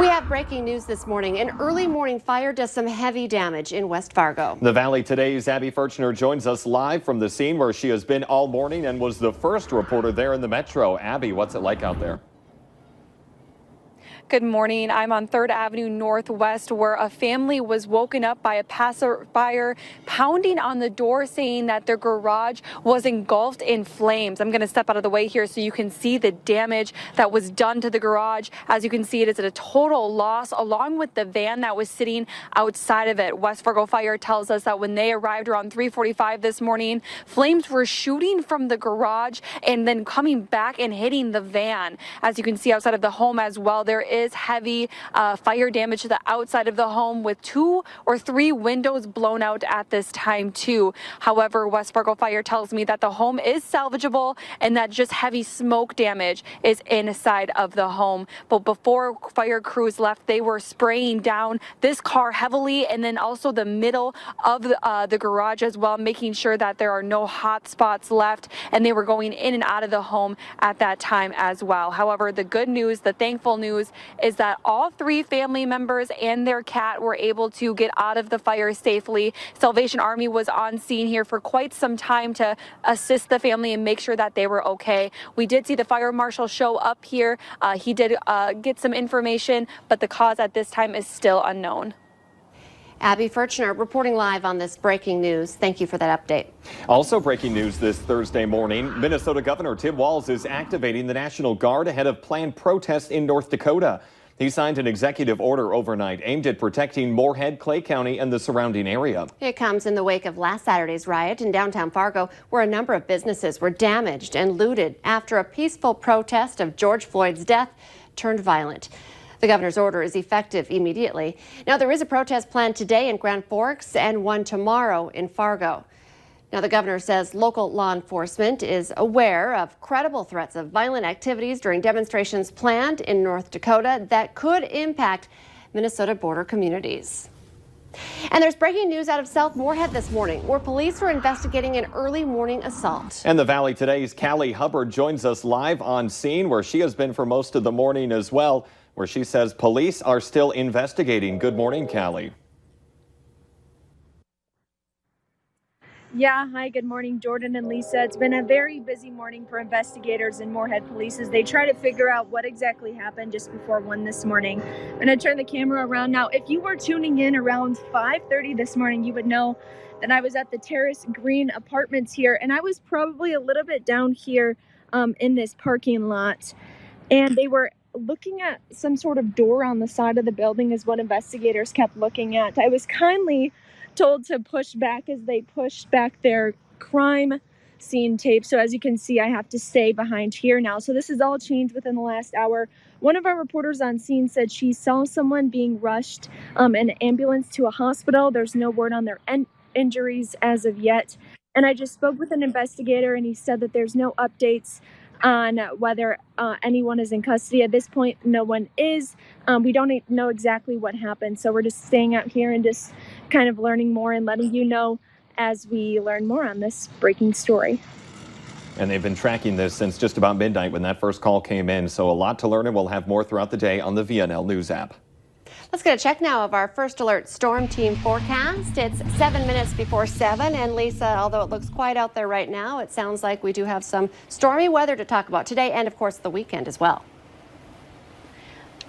We have breaking news this morning. An early morning fire does some heavy damage in West Fargo. The Valley Today's Abby Furchner joins us live from the scene where she has been all morning and was the first reporter there in the metro. Abby, what's it like out there? Good morning. I'm on 3rd Avenue Northwest where a family was woken up by a passerby pounding on the door saying that their garage was engulfed in flames. I'm going to step out of the way here so you can see the damage that was done to the garage. As you can see, it is a total loss along with the van that was sitting outside of it. West Fargo Fire tells us that when they arrived around 3:45 this morning, flames were shooting from the garage and then coming back and hitting the van. As you can see outside of the home as well, there is heavy fire damage to the outside of the home with 2 or 3 windows blown out at this time too. However, West Fargo Fire tells me that the home is salvageable and that just heavy smoke damage is inside of the home. But before fire crews left, they were spraying down this car heavily and then also the middle of the garage as well, making sure that there are no hot spots left, and they were going in and out of the home at that time as well. However, the good news, the thankful news, is that all 3 family members and their cat were able to get out of the fire safely. Salvation Army was on scene here for quite some time to assist the family and make sure that they were okay. We did see the fire marshal show up here. He did get some information, but the cause at this time is still unknown. Abby Furchner reporting live on this breaking news. Thank you for that update. Also breaking news this Thursday morning, Minnesota Governor Tim Walz is activating the National Guard ahead of planned protests in North Dakota. He signed an executive order overnight aimed at protecting Moorhead, Clay County, and the surrounding area. It comes in the wake of last Saturday's riot in downtown Fargo, where a number of businesses were damaged and looted after a peaceful protest of George Floyd's death turned violent. The governor's order is effective immediately. Now, there is a protest planned today in Grand Forks and one tomorrow in Fargo. Now, the governor says local law enforcement is aware of credible threats of violent activities during demonstrations planned in North Dakota that could impact Minnesota border communities. And there's breaking news out of South Moorhead this morning, where police are investigating an early morning assault. And the Valley Today's Callie Hubbard joins us live on scene, where she has been for most of the morning as well, where she says police are still investigating. Good morning, Callie. Yeah, hi, good morning, Jordan and Lisa. It's been a very busy morning for investigators and Moorhead police as they try to figure out what exactly happened just before 1 this morning. I'm going to turn the camera around now. If you were tuning in around 5:30 this morning, you would know that I was at the Terrace Green Apartments here, and I was probably a little bit down here in this parking lot, and they were looking at some sort of door on the side of the building is what investigators kept looking at. I was kindly told to push back as they pushed back their crime scene tape. So as you can see, I have to stay behind here now. So this has all changed within the last hour. One of our reporters on scene said she saw someone being rushed in an ambulance to a hospital. There's no word on their injuries as of yet. And I just spoke with an investigator and he said that there's no updates on whether anyone is in custody. At this point, no one is. We don't know exactly what happened, so we're just staying out here and just kind of learning more and letting you know as we learn more on this breaking story. And they've been tracking this since just about midnight when that first call came in, so a lot to learn, and we'll have more throughout the day on the VNL News app. Let's get a check now of our first alert storm team forecast. It's 7 minutes before 7. And Lisa, although it looks quiet out there right now, it sounds like we do have some stormy weather to talk about today and, of course, the weekend as well.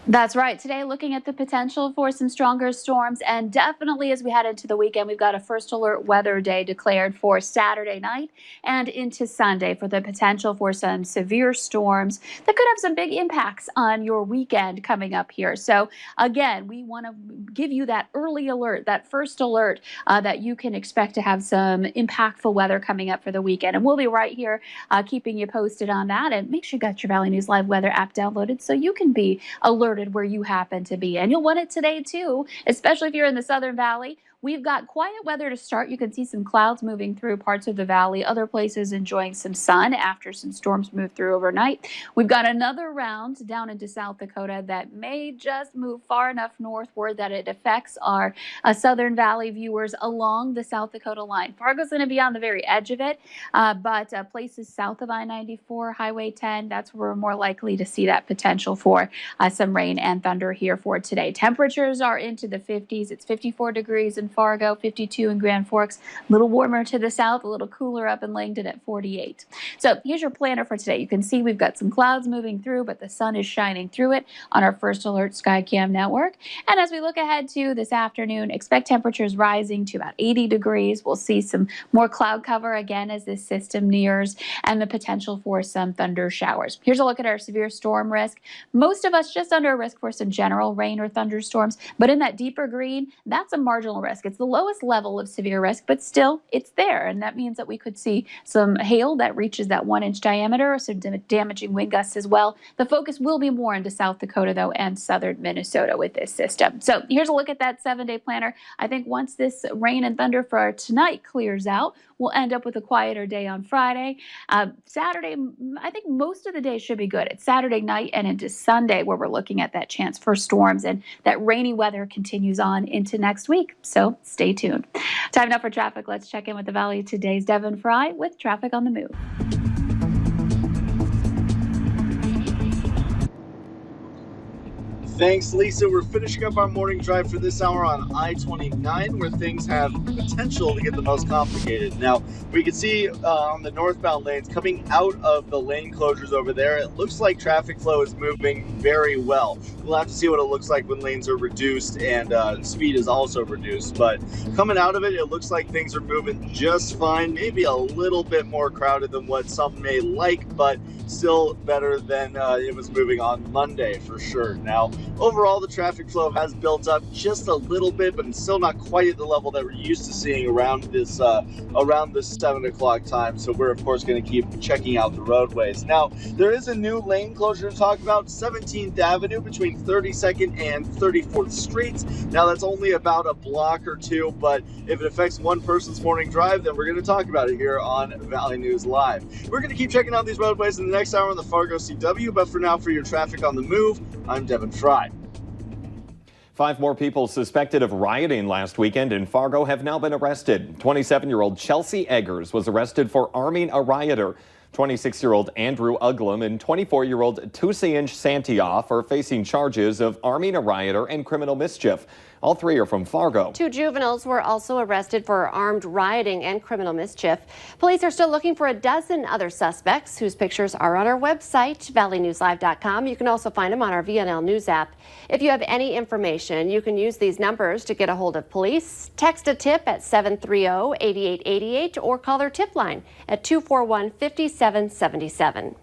That's right. Today, looking at the potential for some stronger storms, and definitely as we head into the weekend, we've got a first alert weather day declared for Saturday night and into Sunday for the potential for some severe storms that could have some big impacts on your weekend coming up here. So again, we want to give you that early alert, that first alert that you can expect to have some impactful weather coming up for the weekend. And we'll be right here keeping you posted on that. And make sure you got your Valley News Live weather app downloaded so you can be alerted where you happen to be. And you'll want it today too, especially if you're in the Southern Valley. we've got quiet weather to start. You can see some clouds moving through parts of the valley, other places enjoying some sun after some storms move through overnight. We've got another round down into South Dakota that may just move far enough northward that it affects our southern valley viewers along the South Dakota line. Fargo's going to be on the very edge of it, but places south of I-94, Highway 10, that's where we're more likely to see that potential for some rain and thunder here for today. Temperatures are into the 50s. It's 54 degrees in Fargo, 52 in Grand Forks, a little warmer to the south, a little cooler up in Langdon at 48. So here's your planner for today. You can see we've got some clouds moving through, but the sun is shining through it on our First Alert Skycam network. And as we look ahead to this afternoon, expect temperatures rising to about 80 degrees. We'll see some more cloud cover again as this system nears, and the potential for some thunder showers. Here's a look at our severe storm risk. Most of us just under a risk for some general rain or thunderstorms, but in that deeper green, that's a marginal risk. It's the lowest level of severe risk, but still it's there. And that means that we could see some hail that reaches that 1-inch diameter, or some damaging wind gusts as well. The focus will be more into South Dakota, though, and southern Minnesota with this system. So here's a look at that 7-day planner. I think once this rain and thunder for tonight clears out, we'll end up with a quieter day on Friday. Saturday, I think most of the day should be good. It's Saturday night and into Sunday where we're looking at that chance for storms, and that rainy weather continues on into next week. So stay tuned. Time now for traffic. Let's check in with the Valley Today's Devin Fry with Traffic on the Move. Thanks, Lisa. We're finishing up our morning drive for this hour on I-29, where things have potential to get the most complicated. Now, we can see on the northbound lanes coming out of the lane closures over there, it looks like traffic flow is moving very well. We'll have to see what it looks like when lanes are reduced and speed is also reduced. But coming out of it, it looks like things are moving just fine. Maybe a little bit more crowded than what some may like, but still better than it was moving on Monday for sure. Now, overall, the traffic flow has built up just a little bit, but it's still not quite at the level that we're used to seeing around this 7 o'clock time. So we're, of course, going to keep checking out the roadways. Now, there is a new lane closure to talk about, 17th Avenue between 32nd and 34th Streets. Now, that's only about a block or two, but if it affects one person's morning drive, then we're going to talk about it here on Valley News Live. We're going to keep checking out these roadways in the next hour on the Fargo CW, but for now, for your traffic on the move, I'm Devin Fry. 5 more people suspected of rioting last weekend in Fargo have now been arrested. 27-year-old Chelsea Eggers was arrested for arming a rioter. 26-year-old Andrew Uglum and 24-year-old Tusian Santioff are facing charges of arming a rioter and criminal mischief. All 3 are from Fargo. 2 juveniles were also arrested for armed rioting and criminal mischief. Police are still looking for a dozen other suspects whose pictures are on our website, valleynewslive.com. You can also find them on our VNL News app. If you have any information, you can use these numbers to get a hold of police. Text a tip at 730-8888 or call their tip line at 241-5777.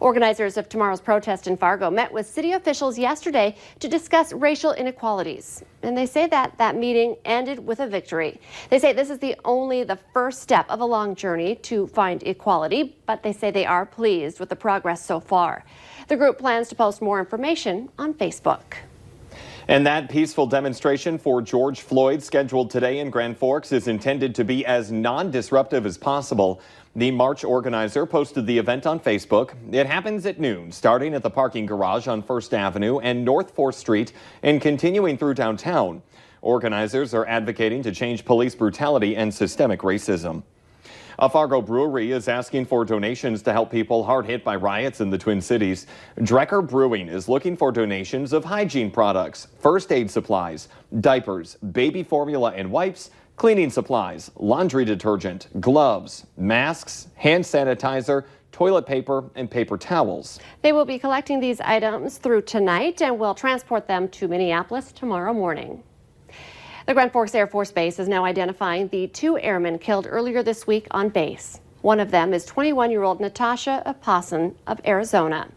Organizers of tomorrow's protest in Fargo met with city officials yesterday to discuss racial inequalities. And they say that meeting ended with a victory. They say this is only the first step of a long journey to find equality, but they say they are pleased with the progress so far. The group plans to post more information on Facebook. And that peaceful demonstration for George Floyd scheduled today in Grand Forks is intended to be as non-disruptive as possible. The march organizer posted the event on Facebook. It happens at noon, starting at the parking garage on 1st Avenue and North 4th Street and continuing through downtown. Organizers are advocating to change police brutality and systemic racism. A Fargo brewery is asking for donations to help people hard hit by riots in the Twin Cities. Drecker Brewing is looking for donations of hygiene products, first aid supplies, diapers, baby formula and wipes, cleaning supplies, laundry detergent, gloves, masks, hand sanitizer, toilet paper, and paper towels. They will be collecting these items through tonight and will transport them to Minneapolis tomorrow morning. The Grand Forks Air Force Base is now identifying the 2 airmen killed earlier this week on base. One of them is 21-year-old Natasha Aposson of Arizona.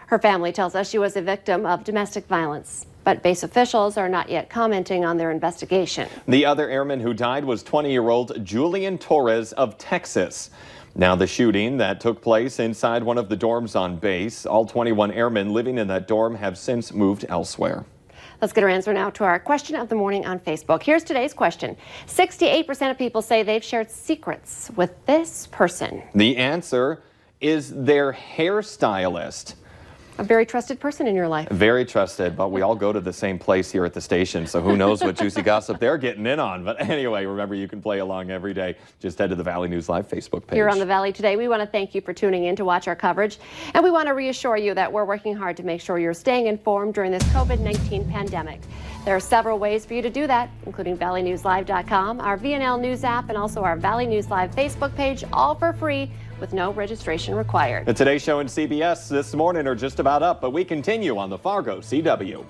Her family tells us she was a victim of domestic violence, but base officials are not yet commenting on their investigation. The other airman who died was 20-year-old Julian Torres of Texas. Now, the shooting that took place inside one of the dorms on base, all 21 airmen living in that dorm have since moved elsewhere. Let's get our answer now to our question of the morning on Facebook. Here's today's question. 68% of people say they've shared secrets with this person. The answer is their hairstylist. A very trusted person in your life. Very trusted, but we all go to the same place here at the station, so who knows what juicy gossip they're getting in on. But anyway, remember, you can play along every day. Just head to the Valley News Live Facebook page. Here on the Valley today, we want to thank you for tuning in to watch our coverage, and we want to reassure you that we're working hard to make sure you're staying informed during this COVID-19 pandemic. There are several ways for you to do that, including valleynewslive.com, our VNL News app, and also our Valley News Live Facebook page, all for free with no registration required. The Today Show and CBS this morning are just about up, but we continue on the Fargo CW.